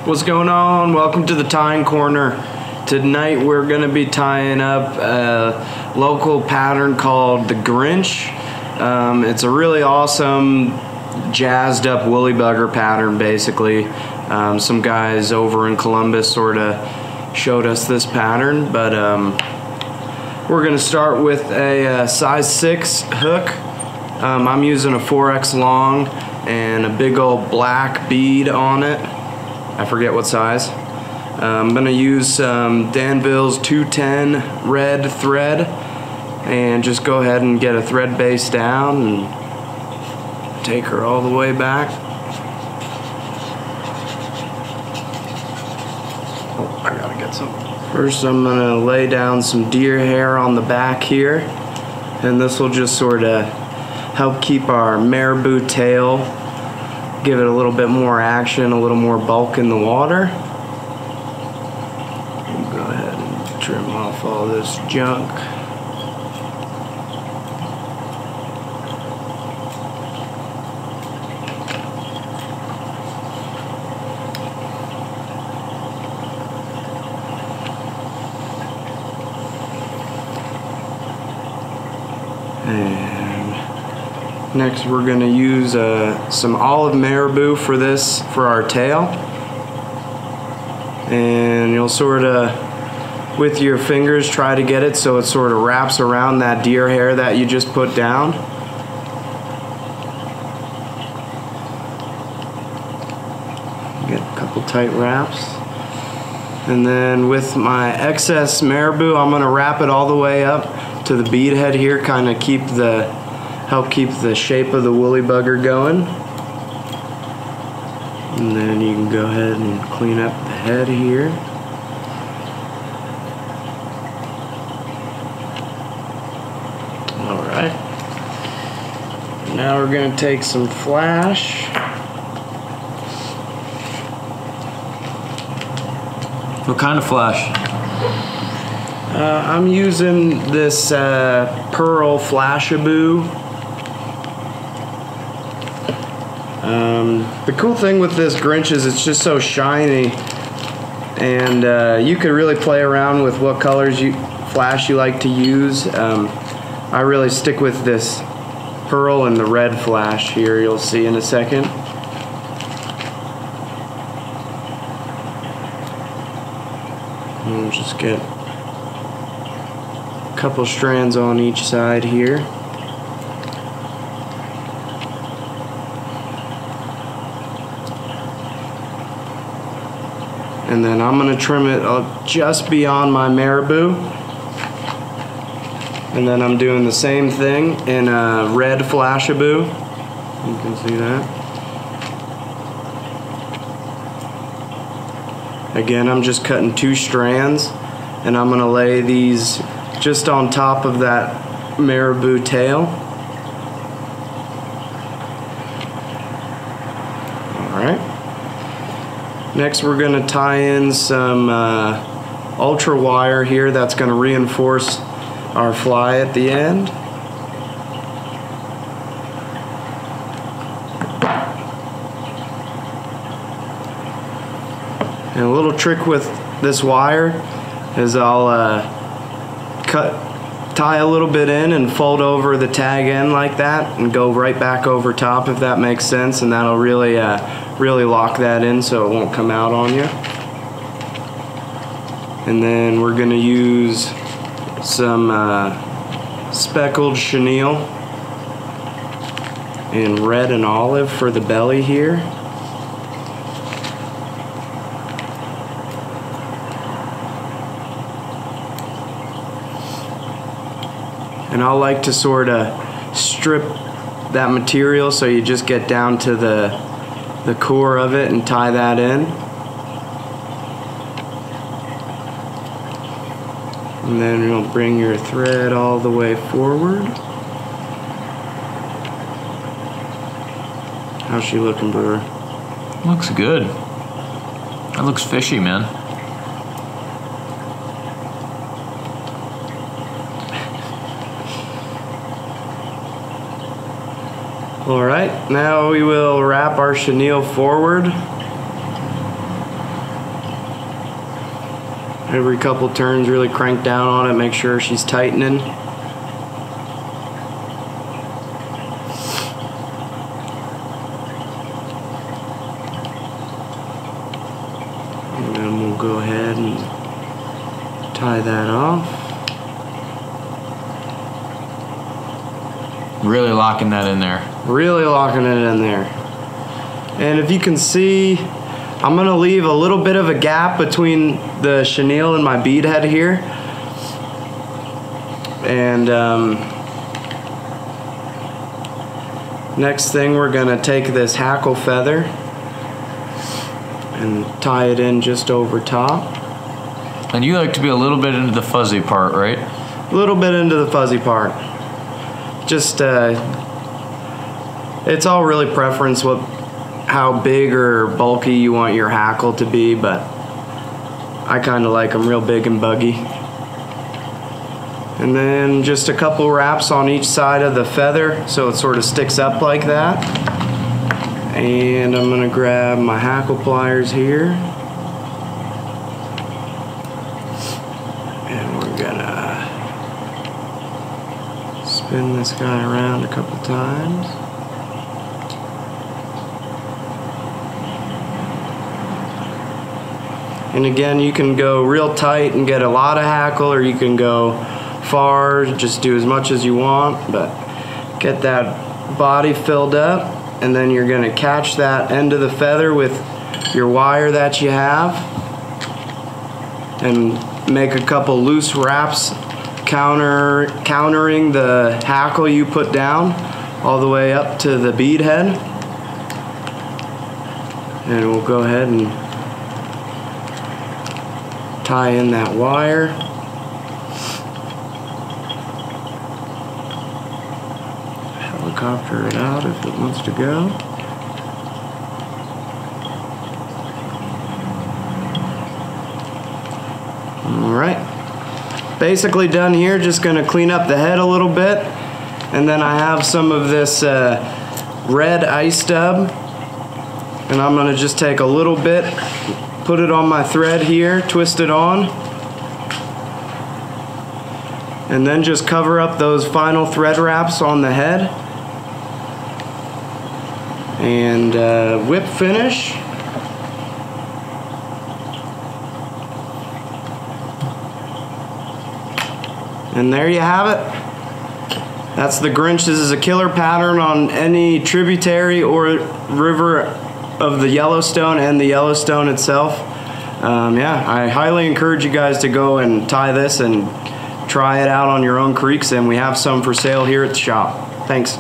What's going on? Welcome to the Tying Corner. Tonight we're going to be tying up a local pattern called the Grinch. It's a really awesome jazzed up woolly bugger pattern basically. Some guys over in Columbus sort of showed us this pattern, but we're going to start with a size 6 hook. I'm using a 4X long and a big old black bead on it. I forget what size. I'm going to use some Danville's 210 red thread and just go ahead and get a thread base down and take her all the way back. Oh, I gotta get some. First I'm going to lay down some deer hair on the back here, and this will just sort of help keep our marabou tail, give it a little bit more action, a little more bulk in the water. We'll go ahead and trim off all this junk. And next we're going to use some olive marabou for this, for our tail. And you'll sort of, with your fingers, try to get it so it sort of wraps around that deer hair that you just put down. Get a couple tight wraps. And then with my excess marabou, I'm going to wrap it all the way up to the bead head here, kind of help keep the shape of the woolly bugger going. And then you can go ahead and clean up the head here. Alright. Now we're going to take some flash. What kind of flash? I'm using this pearl Flashaboo. The cool thing with this Grinch is it's just so shiny, and you could really play around with what colors flash you like to use. I really stick with this pearl and the red flash here, you'll see in a second. And we'll just get a couple strands on each side here. And then I'm going to trim it just beyond my marabou. And then I'm doing the same thing in a red Flashaboo. You can see that. Again, I'm just cutting 2 strands, and I'm going to lay these just on top of that marabou tail. Alright. Next we're going to tie in some ultra wire here that's going to reinforce our fly at the end. And a little trick with this wire is I'll tie a little bit in and fold over the tag end like that and go right back over top, if that makes sense, and that'll really lock that in so it won't come out on you. And then we're going to use some speckled chenille in red and olive for the belly here. And I like to sort of strip that material so you just get down to the core of it and tie that in. And then you'll bring your thread all the way forward. How's she looking, Brewer? Looks good. That looks fishy, man. Alright, now we will wrap our chenille forward. Every couple turns, really crank down on it, make sure she's tightening. And then we'll go ahead and tie that off. Really locking that in there. Really locking it in there. And if you can see, I'm gonna leave a little bit of a gap between the chenille and my bead head here. And next thing, we're gonna take this hackle feather and tie it in just over top. And you like to be a little bit into the fuzzy part, right? A little bit into the fuzzy part. Just, it's all really preference how big or bulky you want your hackle to be, but I kind of like them real big and buggy. And then just a couple wraps on each side of the feather so it sort of sticks up like that. And I'm gonna grab my hackle pliers here. And we're gonna spin this guy around a couple times. And again, you can go real tight and get a lot of hackle, or you can go far, just do as much as you want, but get that body filled up, and then you're gonna catch that end of the feather with your wire that you have and make a couple loose wraps countering the hackle you put down all the way up to the bead head. And we'll go ahead and tie in that wire. Helicopter it out if it wants to go. Alright, basically done here. Just gonna clean up the head a little bit, and then I have some of this red ice dub, and I'm gonna just take a little bit, put it on my thread here, twist it on, and then just cover up those final thread wraps on the head, and whip finish. And there you have it. That's the Grinch. This is a killer pattern on any tributary or river of the Yellowstone and the Yellowstone itself. Yeah, I highly encourage you guys to go and tie this and try it out on your own creeks, and we have some for sale here at the shop. Thanks.